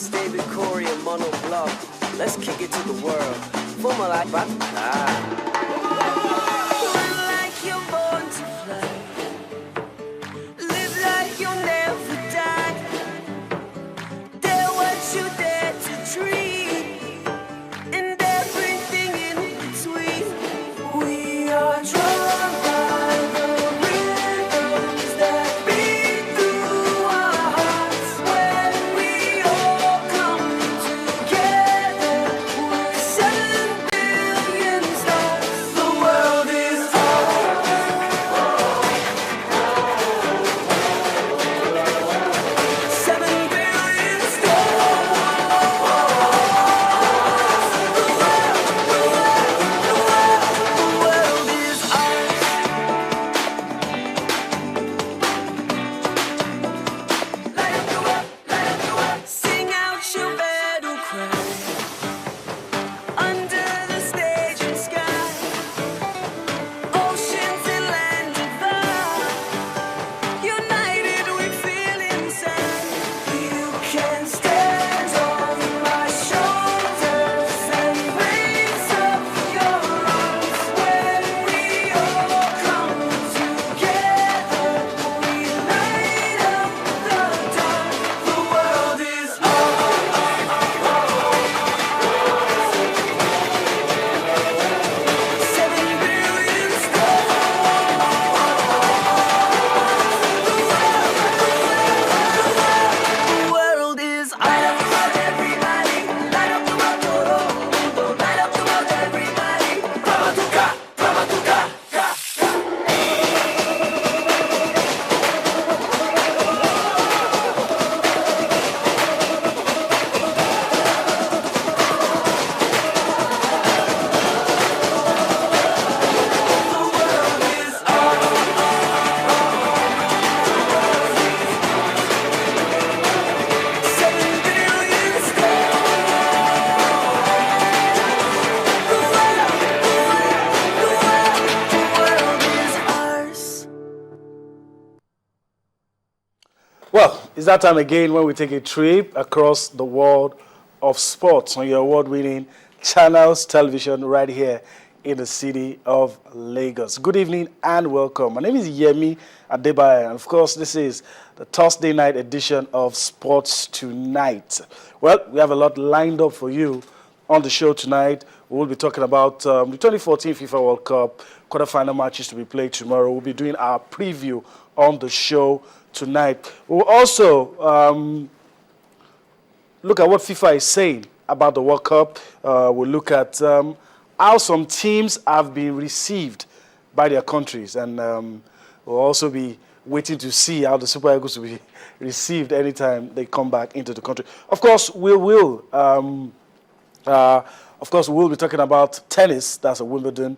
It's David Corey and Mono Block. Let's kick it to the world. Former like Run like you're born to fly. Live like you'll never die. Dare what you dare to dream. And everything in between. We are drawn by the rhythms that beat through our hearts. When we all come together, we're 7 billion stars. The world is ours. 7 billion stars. The world is ours. Light up the world, light up the world. Sing out your battle cry. Under the stage and sky, oceans and land divide. United we feel inside. You can stand on my shoulders and raise up your arms. When we all come together, we light up the dark. The world is ours. 7 billion stars. The world is ours. Light up the world, everybody. Light up the world, todo mundo. Light up the world, everybody. Pramatuka, pramatuka, ka, ka. The world is ours. 7 billion stars. The world is ours. Well, it's that time again when we take a trip across the world of sports on your award-winning Channels Television right here in the city of Lagos. Good evening and welcome. My name is Yemi Adebayo, and of course, this is the Thursday night edition of Sports Tonight. Well, we have a lot lined up for you on the show tonight. We will be talking about the 2014 FIFA World Cup quarterfinal matches to be played tomorrow. We'll be doing our preview on the show tonight. We'll also look at what FIFA is saying about the World Cup. We'll look at how some teams have been received by their countries, and we'll also be waiting to see how the Super Eagles will be received anytime they come back into the country. Of course, we will. We'll be talking about tennis. That's a Wimbledon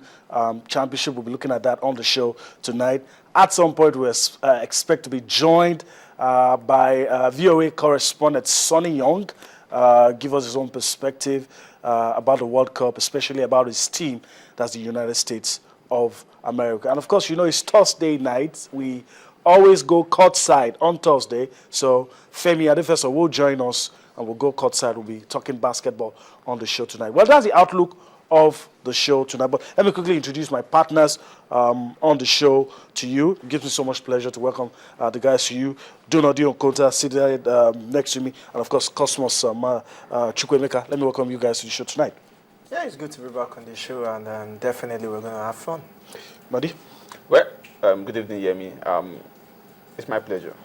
championship. We'll be looking at that on the show tonight. At some point, we expect to be joined by VOA correspondent Sonny Young, give us his own perspective about the World Cup, especially about his team, that's the United States of America. And of course, you know, it's Thursday night. We always go courtside on Thursday. So Femi Adefeso will join us and we'll go courtside. We'll be talking basketball on the show tonight. Well, that's the outlook of the show tonight. But let me quickly introduce my partners on the show to you. It gives me so much pleasure to welcome the guys to you. Donodi Okonta seated next to me, and of course Cosmos Chukwemeka. Let me welcome you guys to the show tonight. Yeah, it's good to be back on the show, and definitely we're going to have fun. Madi? Well, good evening, Yemi. It's my pleasure.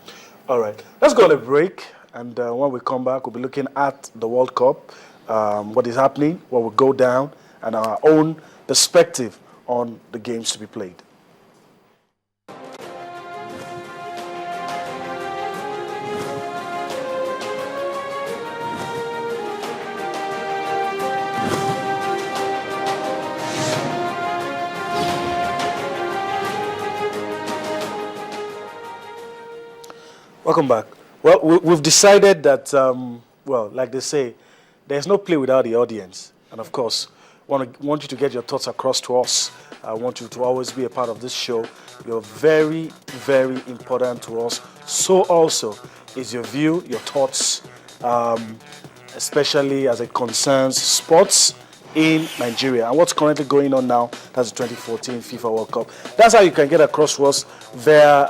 All right. Let's go on a break, and when we come back, we'll be looking at the World Cup, what is happening, what will go down, and our own perspective on the games to be played. Welcome back. Well, we've decided that, like they say, there's no play without the audience. And of course, want you to get your thoughts across to us. I want you to always be a part of this show. You're very, very important to us. So also is your view, your thoughts, especially as it concerns sports in Nigeria and what's currently going on now. That's the 2014 FIFA World Cup. That's how you can get across to us via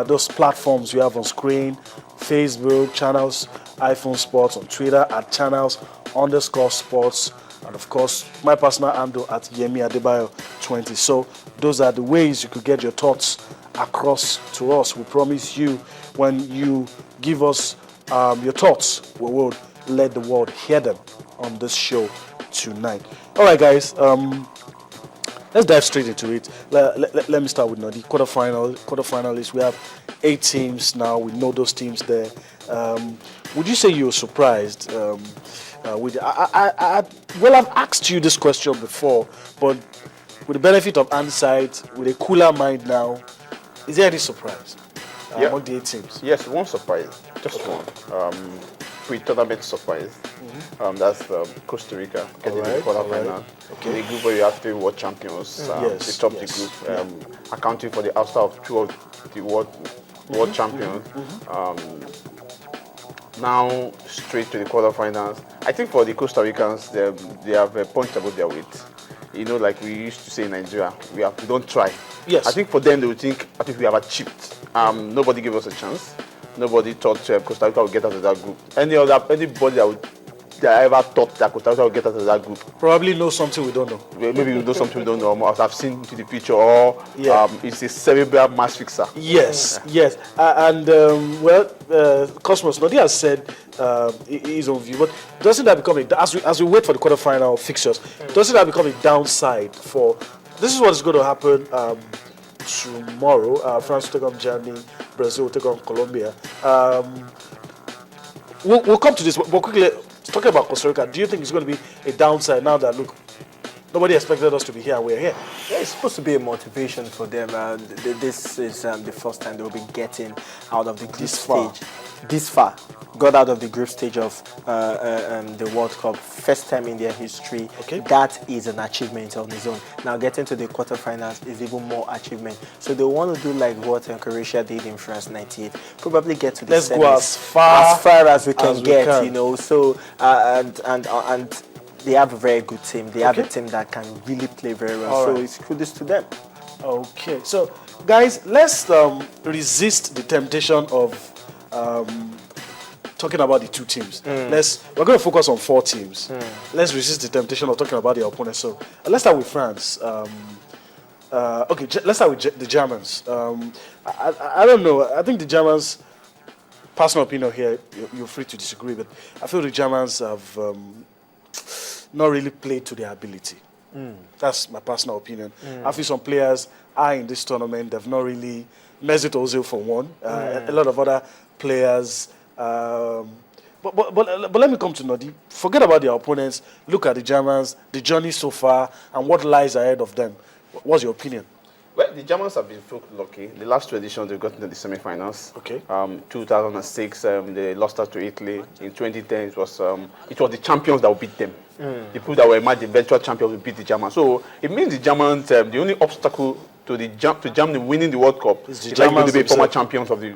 those platforms you have on screen: Facebook channels, iPhone Sports, on Twitter at channels_sports, and of course my personal handle at Yemi Adebayo 20. So those are the ways you could get your thoughts across to us. We promise you, when you give us your thoughts, we will let the world hear them on this show tonight. All right, guys. Let's dive straight into it. Let me start with the quarterfinalists. We have 8 teams now. We know those teams there. Would you say you were surprised? Well, I've asked you this question before, but with the benefit of hindsight, with a cooler mind now, is there any surprise among the 8 teams? Yes, one surprise, just one. Pre-tournament surprise. That's Costa Rica getting to the quarterfinal. Okay. The group where you have 3 world champions. They topped the group, accounting for the outside of 2 of the world champions. Now straight to the quarterfinals. I think for the Costa Ricans, they have a punch above their weight. You know, like we used to say in Nigeria, we don't try. Yes. I think for them, they would think, I think we have achieved. Nobody gave us a chance. Nobody thought Costa Rica would get out of that group. Anybody that ever thought that Costa Rica would get out of that group probably know something we don't know. Maybe we know something we don't know, or have seen into the future, or it's a cerebral mass fixer. Yes. Cosmos Nodi has said his own view, but doesn't that become as we wait for the quarterfinal fixtures? Doesn't that become a downside for? This is what is going to happen tomorrow. France will take on Germany, Brazil will take on Colombia. We'll come to this, but quickly, talking about Costa Rica, do you think it's going to be a downside now that, look, nobody expected us to be here and we're here? Yeah, it's supposed to be a motivation for them. This is the first time they'll be getting out of the group stage. This far. Got out of the group stage of the World Cup. First time in their history. Okay. That is an achievement on its own. Now getting to the quarterfinals is even more achievement. So they want to do like what Croatia did in France '98. Probably get to the Let's semis go as far as we can get. can. You know. So and they have a very good team. They have a team that can really play very well. All so right. it's kudos to them. Okay, so guys, let's resist the temptation of talking about the 2 teams. We're going to focus on 4 teams. Let's resist the temptation of talking about the opponents. So let's start with France. Let's start with the Germans. I don't know. I think the Germans, personal opinion here, you're free to disagree, but I feel the Germans have not really played to their ability. That's my personal opinion. I feel some players are in this tournament. They've not really Mesut Ozil for one. A lot of other players. But let me come to Nodi. Forget about their opponents. Look at the Germans, the journey so far, and what lies ahead of them. What's your opinion? Well, the Germans have been so lucky. The last 2 editions, they've gotten to the semi-finals. Okay. 2006, they lost out to Italy. In 2010, it was the champions that would beat them. The people that were the eventual champions would beat the Germans. So it means the Germans, the only obstacle to Germany winning the World Cup is like going to be former champions of the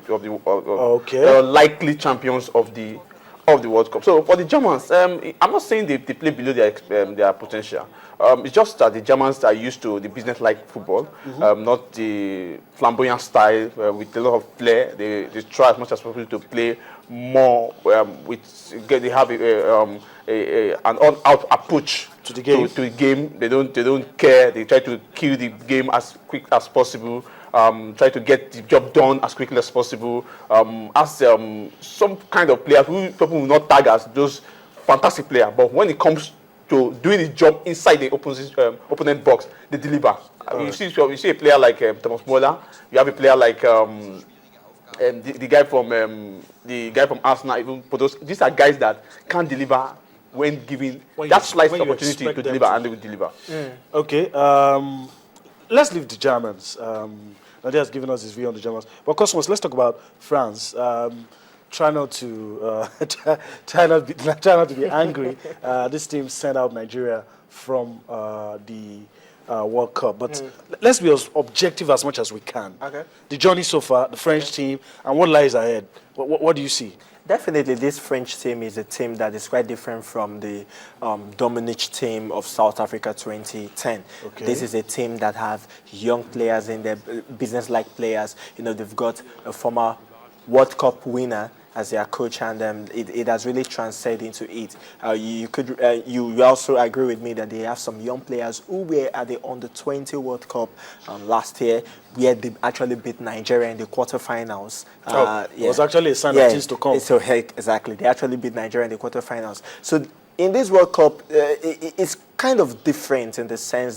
likely champions of the World Cup. So for the Germans, I'm not saying they play below their potential. It's just that the Germans are used to the business-like football, not the flamboyant style with a lot of flair. They try as much as possible to play more. They have an all-out approach to the game. To the game. They don't care. They try to kill the game as quick as possible. Try to get the job done as quickly as possible. As some kind of players who people will not tag as those fantastic players, but when it comes to doing the job inside the opponent box, they deliver. You see a player like Thomas Muller. You have a player like the guy from Arsenal. Even these are guys that can deliver when given that slight opportunity to deliver, and they will deliver. Okay. Let's leave the Germans. Nadia has given us his view on the Germans. But Cosmos, let's talk about France. Try not to be angry. This team sent out Nigeria from the World Cup. But let's be as objective as much as we can. Okay. The journey so far, the French team, and what lies ahead. What do you see? Definitely, this French team is a team that is quite different from the Dominic team of South Africa 2010. Okay. This is a team that have young players in there, business-like players. You know, they've got a former World Cup winner as their coach, and it has really transcended into it. You also agree with me that they have some young players who were at the Under-20 World Cup last year, where they actually beat Nigeria in the quarterfinals. It was actually a sign of things to come. So exactly, they actually beat Nigeria in the quarterfinals. So in this World Cup, it's kind of different in the sense